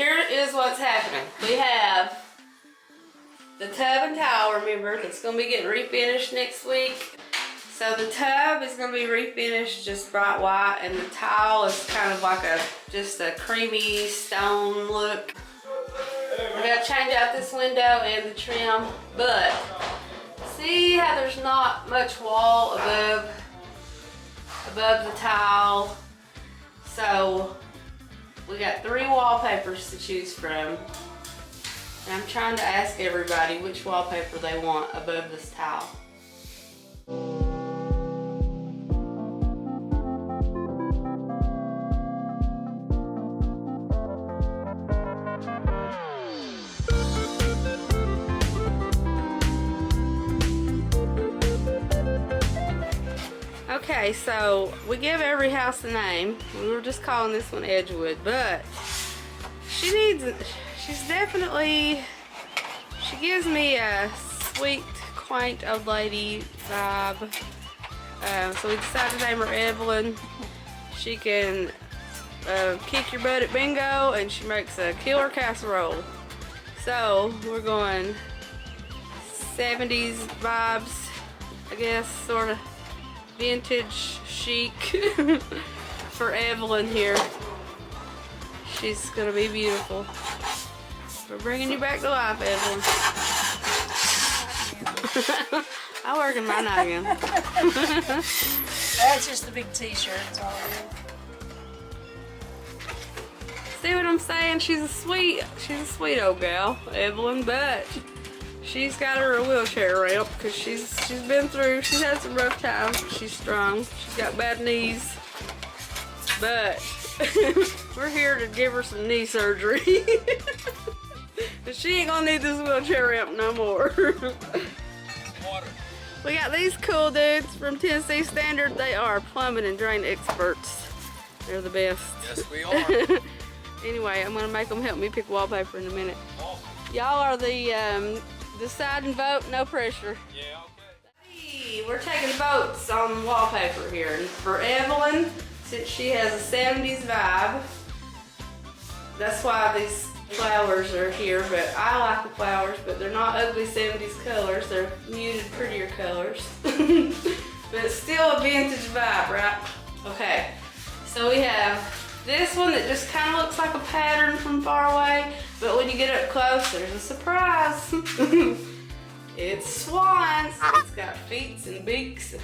here is what's happening. We have the tub and towel, remember, that's going to be getting refinished next week. So the tub is going to be refinished just bright white, and the towel is kind of like just a creamy stone look. We're going to change out this window and the trim, but see how there's not much wall above the tile. So we got 3 wallpapers to choose from. And I'm trying to ask everybody which wallpaper they want above this tile. Okay, so we give every house a name. We were just calling this one Edgewood, but she gives me a sweet, quaint old lady vibe. So we decided to name her Evelyn. She can kick your butt at bingo, and she makes a killer casserole. So we're going 70s vibes, I guess, sort of. Vintage chic for Evelyn here. She's gonna be beautiful. We're bringing you back to life, Evelyn. I work in my noggin. That's just a big t-shirt, it's all it is. See what I'm saying? She's a sweet old gal, Evelyn, but she's got her a wheelchair ramp because she's had some rough times. She's strong. She's got bad knees, but we're here to give her some knee surgery. She ain't gonna need this wheelchair ramp no more. We got these cool dudes from Tennessee Standard. They are plumbing and drain experts. They're the best. Yes, we are. Anyway, I'm gonna make them help me pick wallpaper in a minute. Y'all are the decide and vote, no pressure. Yeah, okay. Hey, we're taking votes on wallpaper here. And for Evelyn, since she has a 70s vibe, that's why these flowers are here. But I like the flowers, but they're not ugly 70s colors. They're muted, prettier colors. But it's still a vintage vibe, right? Okay, so we have this one that just kind of looks like a pattern from far away, but when you get up close, there's a surprise. It's swans. It's got feet and beaks.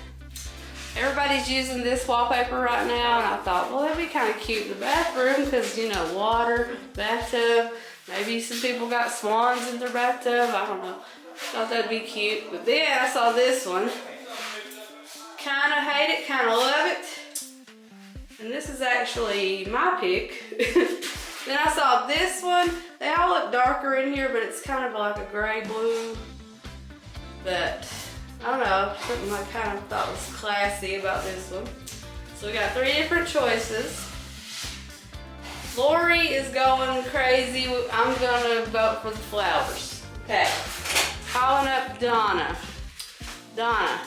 Everybody's using this wallpaper right now, and I thought, well, that'd be kind of cute in the bathroom because, you know, water, bathtub. Maybe some people got swans in their bathtub. I don't know. Thought that'd be cute. But then I saw this one. Kind of hate it, kind of love it. And this is actually my pick. Then I saw this one. They all look darker in here, but it's kind of like a gray blue. But I don't know, something I kind of thought was classy about this one. So we got 3 different choices. Lori is going crazy. I'm gonna vote for the flowers. Okay. Calling up Donna. Donna.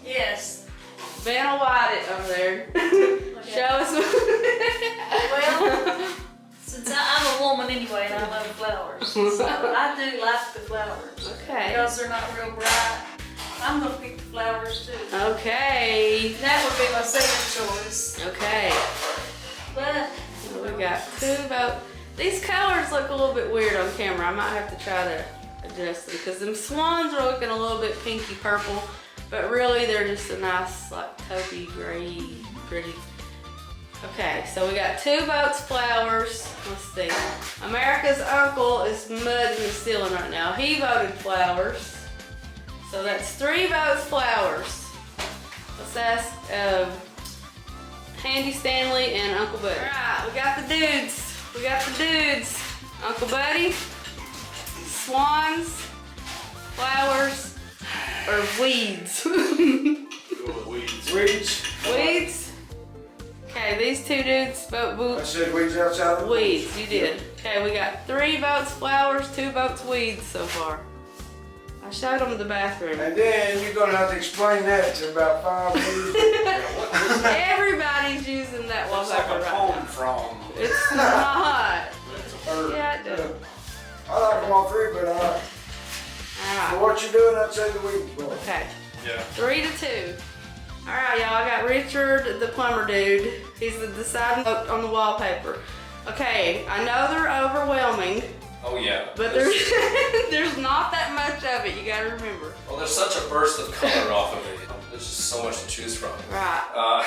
Yes. Vanna White it over there. Show us. Well, since I'm a woman anyway and I love flowers, so I do like the flowers. Okay. Because they're not real bright. I'm going to pick the flowers too. Okay. That would be my second choice. Okay. But We got 2 votes. These colors look a little bit weird on camera. I might have to try to adjust them because them swans are looking a little bit pinky purple. But really, they're just a nice, like, taupey, gray, pretty. Okay, so we got 2 votes flowers. Let's see. America's uncle is mudding the ceiling right now. He voted flowers. So that's 3 votes flowers. Let's ask Handy Stanley and Uncle Buddy. All right, we got the dudes. We got the dudes. Uncle Buddy, swans, flowers, or weeds? Weeds. Weeds? Okay, these 2 dudes vote I said weeds outside. weeds. You did. Okay, we got 3 votes flowers, 2 votes weeds so far. I showed them the bathroom. And then you're gonna have to explain that to about 5 minutes. Everybody's using that Looks like wallpaper a right pond now. frog. It's not. It's a bird. Yeah, come on through, but for Alright. what you're doing, I'd say the weeds blow. Okay. Yeah. 3-2. Alright, y'all, I got Richard, the plumber dude. He's the deciding vote on the wallpaper. Okay, I know they're overwhelming, Oh yeah. but there's there's not that much of it, you gotta remember. Well, there's such a burst of color off of it. There's just so much to choose from. Right.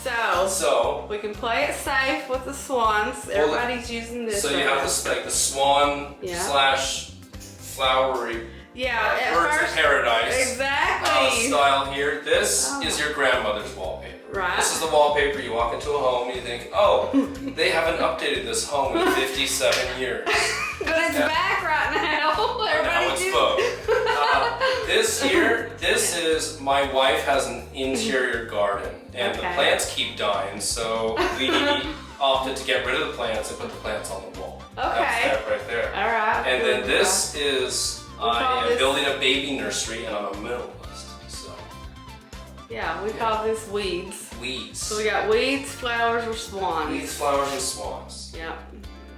So So we can play it safe with the swans. Everybody's using this. you right have now. this like the swan Yeah. slash flowery Yeah, at birds first. of paradise Exactly. style here. This Oh. is your grandmother's wallpaper. Right. This is the wallpaper. You walk into a home and you think, oh, they haven't updated this home in 57 years. But it's back right now. Now Everybody's it's using both. This here, this is, my wife has an interior garden and the Okay. plants keep dying, so we opted to get rid of the plants and put the plants on the wall. Okay. That's that right there. All right. And then this is, call I am this- building a baby nursery and I'm a minimalist, so Yeah, we call this weeds. weeds. So we got weeds, flowers, or swans. Weeds, flowers, and swans. Yep.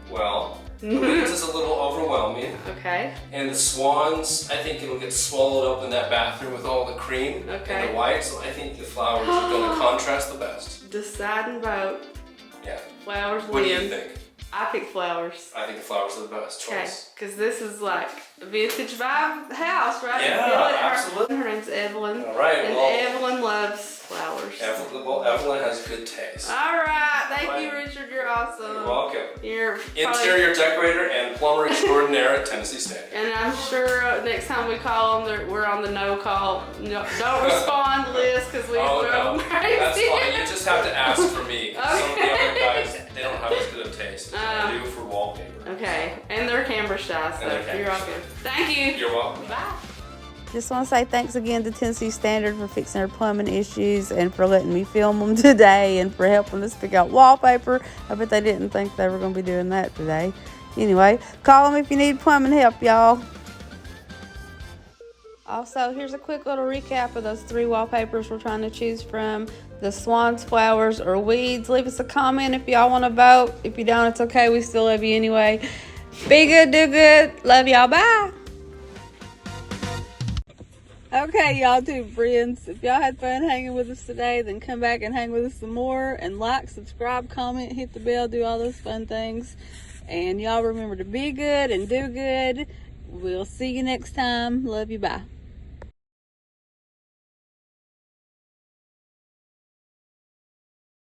Well, the weeds is a little overwhelming. Okay. And the swans, I think it'll get swallowed up in that bathroom with all the cream Okay. and the white, so I think the flowers are going to contrast the best. Decide and vote. Yeah. Flowers What do win. you think? I pick flowers. I think the flowers are the best Okay, choice. because this is like a vintage vibe house, right? Yeah, You feel it? absolutely. Her name's Evelyn. All right, And well, Evelyn loves flowers. Evelyn has good taste. All right, thank Right. you, Richard. You're awesome. You're welcome. You're probably- Interior decorator and plumber extraordinaire at Tennessee Standard. And I'm sure next time we call them, we're on the no call, no, don't respond list because we Oh throw no, them crazy. that's fine. You just have to ask for me. Some of the other Okay. guys, they don't have as good a taste as I do for wallpaper. Okay, and they're camera shy, so And they're you're all camera good. Thank you. You're welcome. Bye. Just want to say thanks again to Tennessee Standard for fixing our plumbing issues and for letting me film them today and for helping us pick out wallpaper. I bet they didn't think they were going to be doing that today. Anyway, call them if you need plumbing help, y'all. Also, here's a quick little recap of those 3 wallpapers we're trying to choose from. The swans, flowers, or weeds. Leave us a comment if y'all want to vote. If you don't, it's okay. We still love you anyway. Be good, do good. Love y'all. Bye. Okay, y'all two friends. If y'all had fun hanging with us today, then come back and hang with us some more. And like, subscribe, comment, hit the bell, do all those fun things. And y'all remember to be good and do good. We'll see you next time. Love you. Bye.